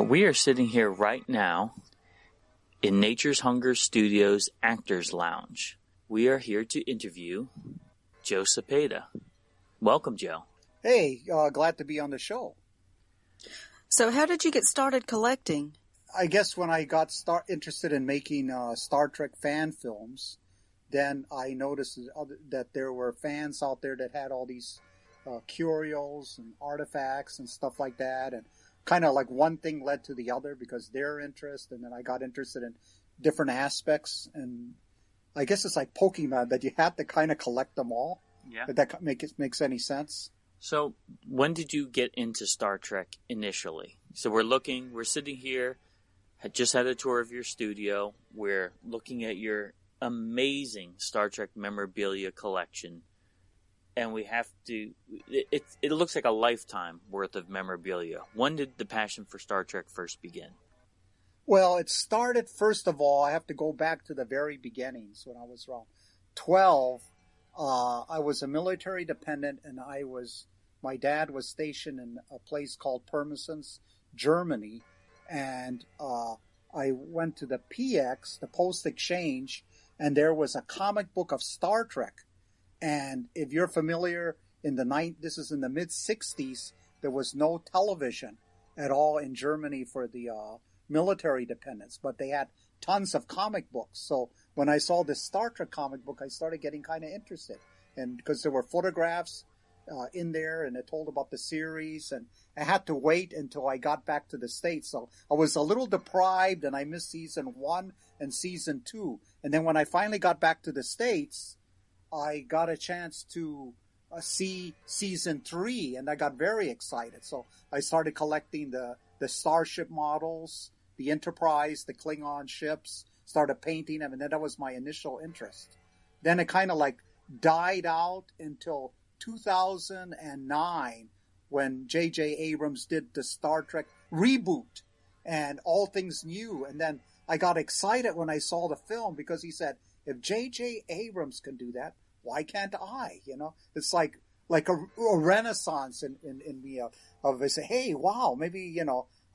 We are sitting here right now in Nature's Hunger Studios Actors Lounge. We are here to interview Joe Cepeda. Welcome, Joe. Hey, glad to be on the show. So how did you get started collecting? I guess when I got interested in making Star Trek fan films, then I noticed that there were fans out there that had all these curios and artifacts and stuff like that, and kind of like one thing led to the other because their interest, and then I got interested in different aspects, and I guess it's like Pokemon that you had to kind of collect them all. Yeah. If that makes any sense. So when did you get into Star Trek initially? So we're sitting here, had just had a tour of your studio. We're looking at your amazing Star Trek memorabilia collection. And we have to, it looks like a lifetime worth of memorabilia. When did the passion for Star Trek first begin? Well, it started, first of all, I have to go back to the very beginnings when I was around 12. I was a military dependent, and my dad was stationed in a place called Pirmasens, Germany. And I went to the PX, the Post Exchange, and there was a comic book of Star Trek. And if you're familiar, this is in the mid-'60s, there was no television at all in Germany for the military dependents, but they had tons of comic books. So when I saw this Star Trek comic book, I started getting kind of interested. And because there were photographs in there, and it told about the series, and I had to wait until I got back to the States. So I was a little deprived, and I missed season 1 and season 2. And then when I finally got back to the States, I got a chance to see season 3, and I got very excited. So I started collecting the starship models, the Enterprise, the Klingon ships, started painting them, and then that was my initial interest. Then it kind of like died out until 2009 when J.J. Abrams did the Star Trek reboot and all things new. And then I got excited when I saw the film because he said, if J.J. Abrams can do that, why can't I? You know, it's like a renaissance in me of I say, hey, wow, maybe,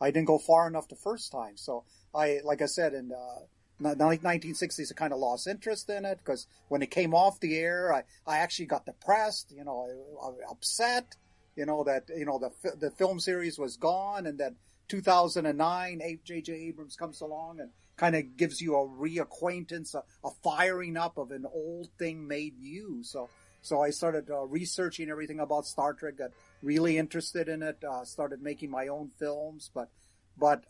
I didn't go far enough the first time. So like I said, in the 1960s, I kind of lost interest in it because when it came off the air, I actually got depressed, upset, that, the film series was gone. And then 2009, J.J. Abrams comes along and kind of gives you a reacquaintance, a firing up of an old thing made new. So I started researching everything about Star Trek, got really interested in it, started making my own films. But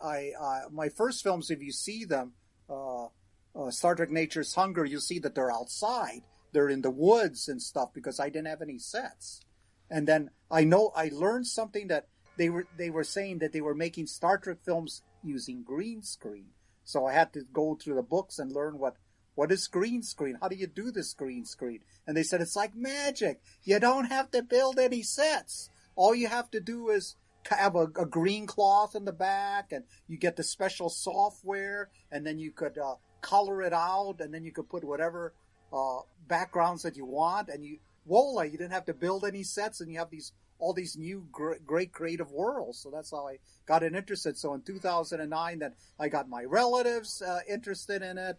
my first films, if you see them, Star Trek Nature's Hunger, you'll see that they're outside. They're in the woods and stuff because I didn't have any sets. And then I learned something that they were saying that they were making Star Trek films using green screen. So I had to go through the books and learn what is green screen? How do you do this green screen? And they said, it's like magic. You don't have to build any sets. All you have to do is have a green cloth in the back, and you get the special software, and then you could color it out, and then you could put whatever backgrounds that you want, and you didn't have to build any sets, and you have all these new great creative worlds. So that's how I got interested. So in 2009, then I got my relatives interested in it.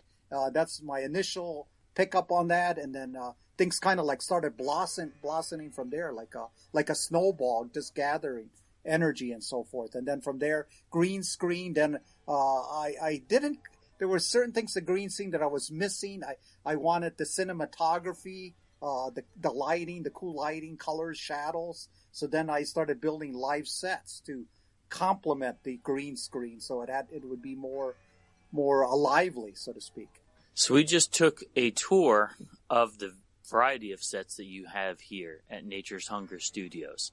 That's my initial pickup on that, and then things kind of like started blossoming from there, like a snowball, just gathering energy and so forth. And then from there, green screen. Then there were certain things the green screen that I was missing. I wanted the cinematography, the lighting, the cool lighting, colors, shadows. So then I started building live sets to complement the green screen, so it would be more lively, so to speak. So we just took a tour of the variety of sets that you have here at Nature's Hunger Studios.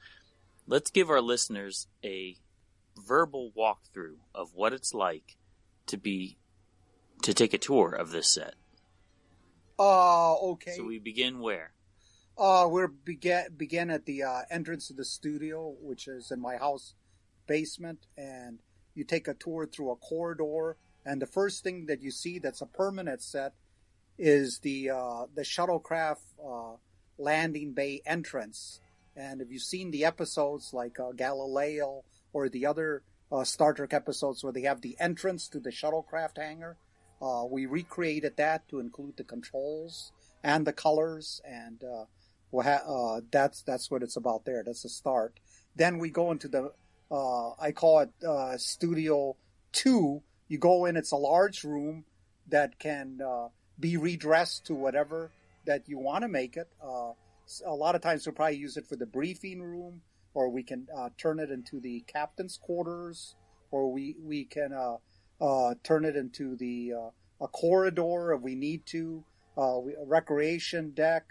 Let's give our listeners a verbal walkthrough of what it's like to take a tour of this set. Okay. So we begin where? We're begin at the entrance of the studio, which is in my house basement, and you take a tour through a corridor, and the first thing that you see that's a permanent set is the shuttlecraft landing bay entrance. And if you've seen the episodes like Galileo or the other Star Trek episodes where they have the entrance to the shuttlecraft hangar. We recreated that to include the controls and the colors, and that's what it's about there. That's the start. Then we go into the I call it Studio 2. You go in, it's a large room that can be redressed to whatever that you want to make it. A lot of times we'll probably use it for the briefing room, or we can turn it into the captain's quarters, or we can turn it into the a corridor if we need to, a recreation deck,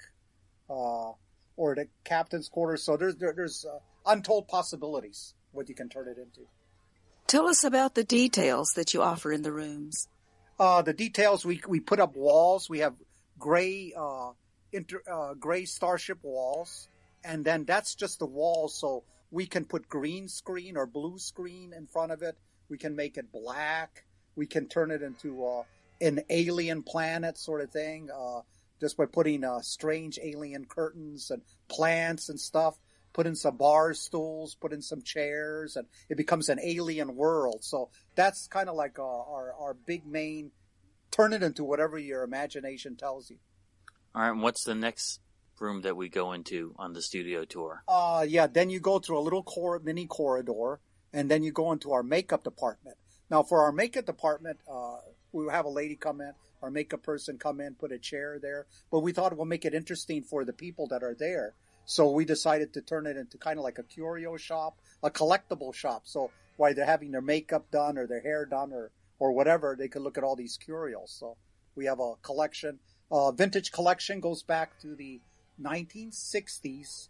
or the captain's quarters. So there's untold possibilities what you can turn it into. Tell us about the details that you offer in the rooms. The details, we put up walls. We have gray gray starship walls, and then that's just the walls. So we can put green screen or blue screen in front of it. We can make it black. We can turn it into an alien planet sort of thing, just by putting strange alien curtains and plants and stuff. Put in some bar stools, put in some chairs, and it becomes an alien world. So that's kind of like our big main, turn it into whatever your imagination tells you. All right, and what's the next room that we go into on the studio tour? Then you go through a little mini corridor, and then you go into our makeup department. Now, for our makeup department, we have a lady come in, our makeup person come in, put a chair there. But we thought it would make it interesting for the people that are there. So we decided to turn it into kind of like a curio shop, a collectible shop. So while they're having their makeup done or their hair done or whatever, they could look at all these curios. So we have a collection. Vintage collection goes back to the 1960s.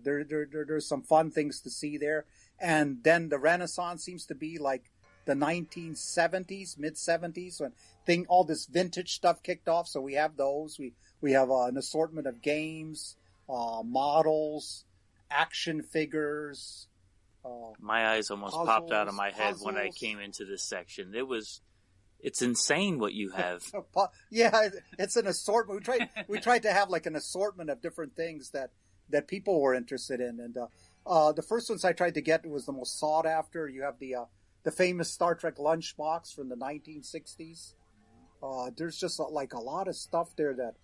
There's some fun things to see there. And then the Renaissance seems to be like the 1970s, mid-70s, when all this vintage stuff kicked off. So we have those. We have an assortment of games, models, action figures. My eyes almost popped out of my head when I came into this section. It's insane what you have. Yeah, it's an assortment. We tried to have like an assortment of different things that people were interested in. And the first ones I tried to get was the most sought after. You have the famous Star Trek lunchbox from the 1960s. There's just like a lot of stuff there that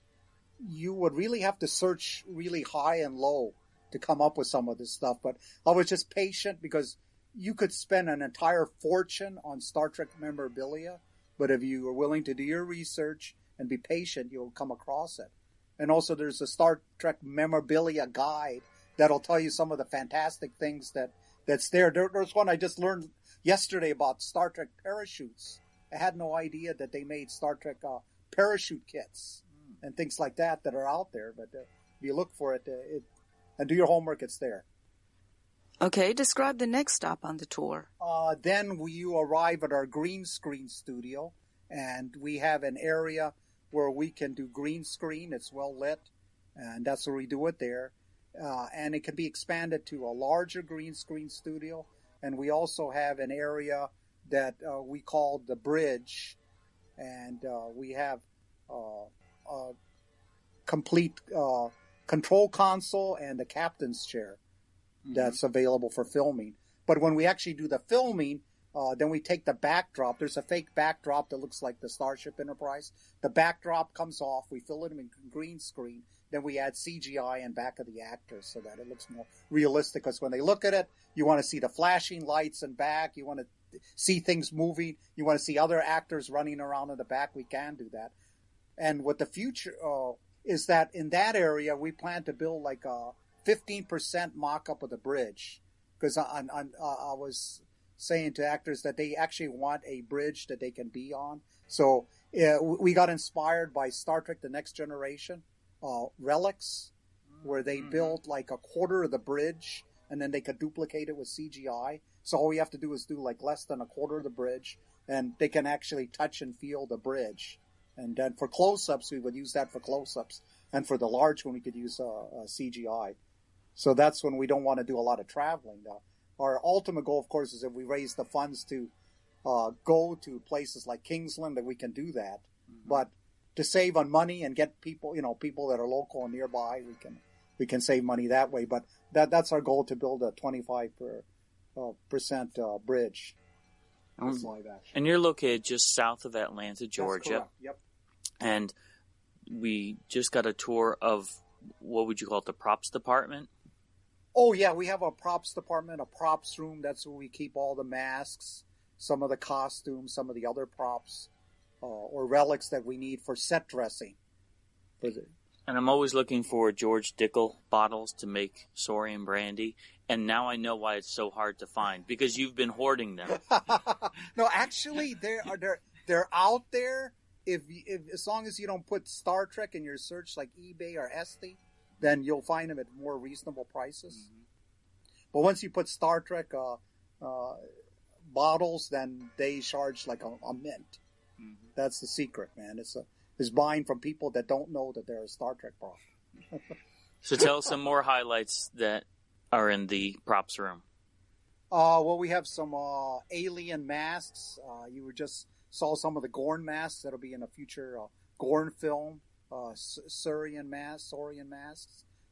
you would really have to search really high and low to come up with some of this stuff. But I was just patient because you could spend an entire fortune on Star Trek memorabilia. But if you are willing to do your research and be patient, you'll come across it. And also there's a Star Trek memorabilia guide that'll tell you some of the fantastic things that's there. There's one I just learned yesterday about Star Trek parachutes. I had no idea that they made Star Trek parachute kits and things like that are out there. But if you look for it, and do your homework, it's there. Okay, describe the next stop on the tour. Then you arrive at our green screen studio, and we have an area where we can do green screen. It's well lit, and that's where we do it there. And it can be expanded to a larger green screen studio. And we also have an area that we call the bridge, and we have a complete control console and the captain's chair that's available for filming. But when we actually do the filming, then we take the backdrop. There's a fake backdrop that looks like the Starship Enterprise. The backdrop comes off. We fill it in green screen. Then we add CGI in back of the actors so that it looks more realistic. Because when they look at it, you want to see the flashing lights in back. You want to see things moving. You want to see other actors running around in the back. We can do that. And what the future is that in that area, we plan to build like a 15% mock-up of the bridge. Because I was saying to actors that they actually want a bridge that they can be on. So we got inspired by Star Trek The Next Generation, Relics, where they built like a quarter of the bridge, and then they could duplicate it with CGI. So all we have to do is do like less than a quarter of the bridge, and they can actually touch and feel the bridge. And then for close-ups, we would use that for close-ups. And for the large one, we could use CGI. So that's when we don't want to do a lot of traveling. Our ultimate goal, of course, is if we raise the funds to go to places like Kingsland, that we can do that. But to save on money and get people, people that are local and nearby, we can save money that way. But that's our goal, to build a 25 percent bridge. It's live action. And you're located just south of Atlanta, Georgia. That's correct. Yep. And we just got a tour of, what would you call it, the props department? Oh, yeah, we have a props department, a props room. That's where we keep all the masks, some of the costumes, some of the other props, or relics that we need for set dressing. And I'm always looking for George Dickel bottles to make Saurian brandy. And now I know why it's so hard to find, because you've been hoarding them. No, actually, they're out there. If as long as you don't put Star Trek in your search, like eBay or Etsy, then you'll find them at more reasonable prices. Mm-hmm. But once you put Star Trek bottles, then they charge like a mint. Mm-hmm. That's the secret, man. It's buying from people that don't know that they're a Star Trek bottle. So tell us some more highlights that are in the props room. Well, we have some alien masks. You just saw some of the Gorn masks that'll be in a future Gorn film. Saurian masks.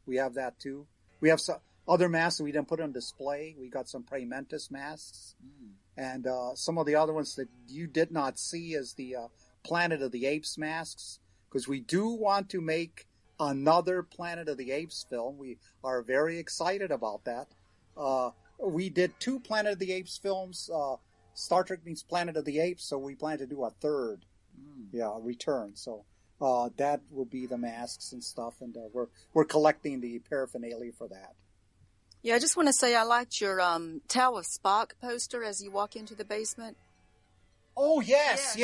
We have that too. We have some other masks that we didn't put on display. We got some Prey Mantis masks. And some of the other ones that you did not see is the Planet of the Apes masks, because we do want to make another Planet of the Apes film. We are very excited about that. We did 2 Planet of the Apes films. Star Trek means Planet of the Apes, so we plan to do a third. A return. So that will be the masks and stuff, and we're collecting the paraphernalia for that. Yeah, I just want to say I liked your Tao of Spock poster as you walk into the basement. Oh, yes.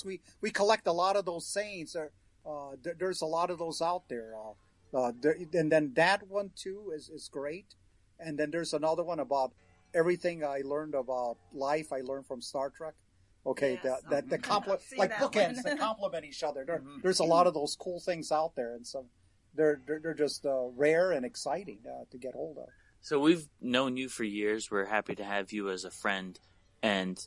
We collect a lot of those sayings. There's a lot of those out there. And then that one, too, is great. And then there's another one about everything I learned about life I learned from Star Trek. Okay, yes. the compliment, like bookends that complement each other. There's a lot of those cool things out there, and so they're just rare and exciting to get hold of. So we've known you for years. We're happy to have you as a friend, and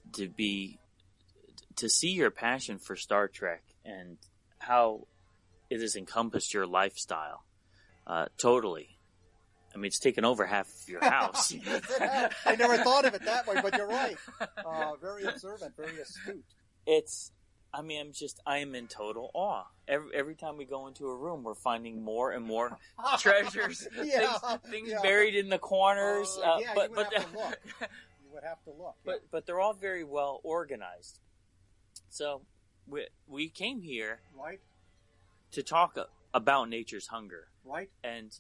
to see your passion for Star Trek and how it has encompassed your lifestyle. Totally. I mean, it's taken over half of your house. I never thought of it that way, but you're right. Very observant, very astute. I am in total awe. Every time we go into a room, we're finding more and more treasures, things buried in the corners. You would have to look. But they're all very well organized. So we came here to talk about Nature's Hunger. Right. And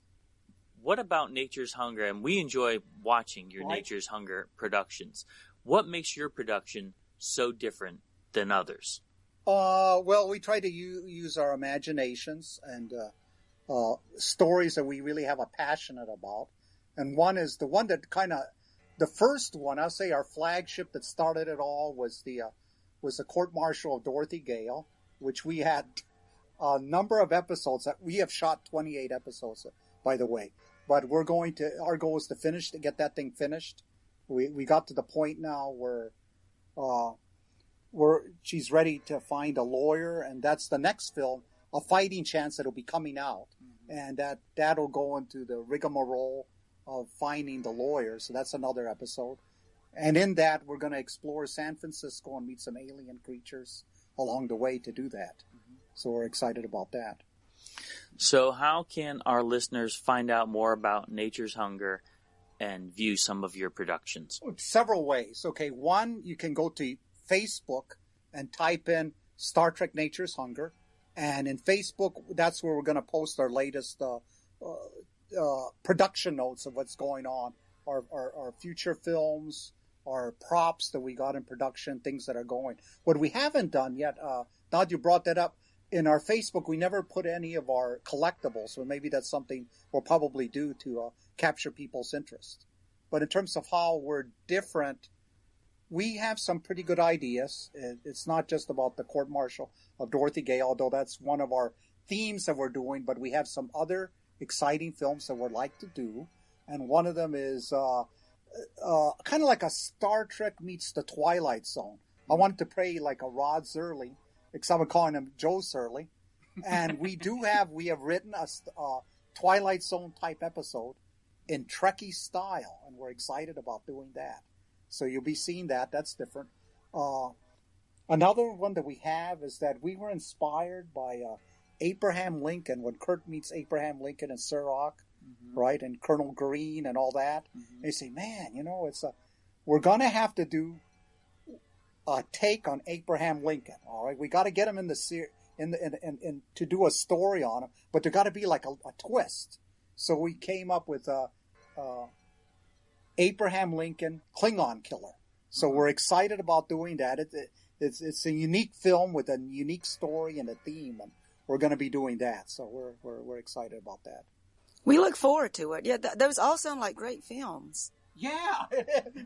what about Nature's Hunger? And we enjoy watching your Nature's Hunger productions. What makes your production so different than others? Well, we try to use our imaginations and stories that we really have a passionate about. And one is the one that the first one, I'll say our flagship that started it all was the Court Martial of Dorothy Gale, which we had a number of episodes. We have shot 28 episodes, by the way. But our goal is to get that thing finished. We got to the point now where she's ready to find a lawyer, and that's the next film, A Fighting Chance, that'll be coming out. Mm-hmm. And that'll go into the rigmarole of finding the lawyer. So that's another episode. And in that, we're going to explore San Francisco and meet some alien creatures along the way to do that. Mm-hmm. So we're excited about that. So how can our listeners find out more about Nature's Hunger and view some of your productions? Several ways. Okay, one, you can go to Facebook and type in Star Trek Nature's Hunger. And in Facebook, that's where we're going to post our latest production notes of what's going on, our future films, our props that we got in production, things that are going. What we haven't done yet, now that you brought that up, in our Facebook, we never put any of our collectibles, so maybe that's something we'll probably do to capture people's interest. But in terms of how we're different, we have some pretty good ideas. It's not just about the Court Martial of Dorothy Gale, although that's one of our themes that we're doing, but we have some other exciting films that we'd like to do. And one of them is kind of like a Star Trek meets the Twilight Zone. I wanted to play like a Rod Serling, except I'm calling him Joe Serling. And we have written a Twilight Zone type episode in Trekkie style, and we're excited about doing that. So you'll be seeing that. That's different. Another one that we have is that we were inspired by Abraham Lincoln, when Kurt meets Abraham Lincoln in Sirach, right, and Colonel Green and all that. They say, man, we're going to have to do a take on Abraham Lincoln. All right, we got to get him in to do a story on him, but there got to be like a twist. So we came up with Abraham Lincoln Klingon Killer. So we're excited about doing that. It's a unique film with a unique story and a theme, and we're going to be doing that. So we're excited about that. We look forward to it. Yeah, those all sound like great films. Yeah,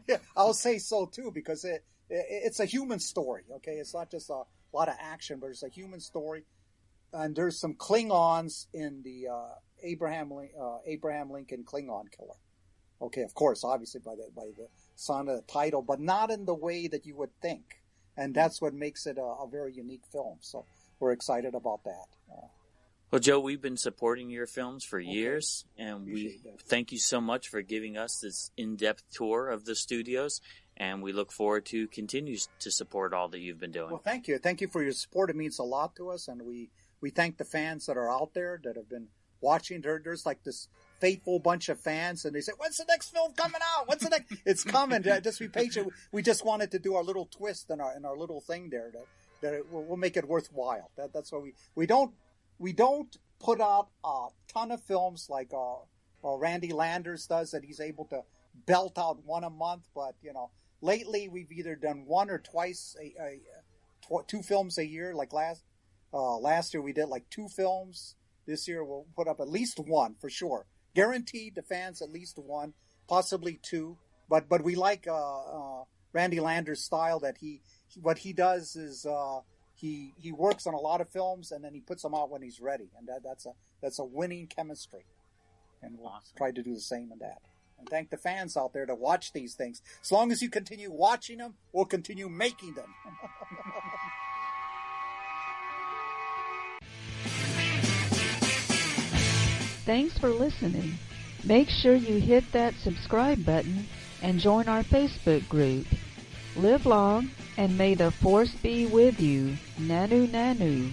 yeah, I'll say so too, because it's a human story. Okay, it's not just a lot of action, but it's a human story, and there's some Klingons in the Abraham Lincoln Klingon Killer. Okay, of course, obviously by the sound of the title, but not in the way that you would think, and that's what makes it a very unique film. So we're excited about that. Well, Joe, we've been supporting your films for years, and we thank you so much for giving us this in-depth tour of the studios, and we look forward to continue to support all that you've been doing. Well, thank you. Thank you for your support. It means a lot to us, and we thank the fans that are out there that have been watching. There's like this faithful bunch of fans, and they say, when's the next film coming out? When's the next? It's coming. Just be patient. We just wanted to do our little twist in our little thing there that we'll make it worthwhile. That's why we don't put out a ton of films like Randy Landers does, that he's able to belt out one a month. But lately we've either done one or twice, 2 films a year. Like last year we did like 2 films. This year we'll put up at least 1 for sure. Guaranteed the fans at least 1, possibly 2. But we like Randy Landers' style, that what he does is he works on a lot of films and then he puts them out when he's ready, and that's a winning chemistry, and we'll try to do the same in that. And thank the fans out there to watch these things. As long as you continue watching them, we'll continue making them. Thanks for listening. Make sure you hit that subscribe button and join our Facebook group. Live long, and may the Force be with you. Nanu Nanu.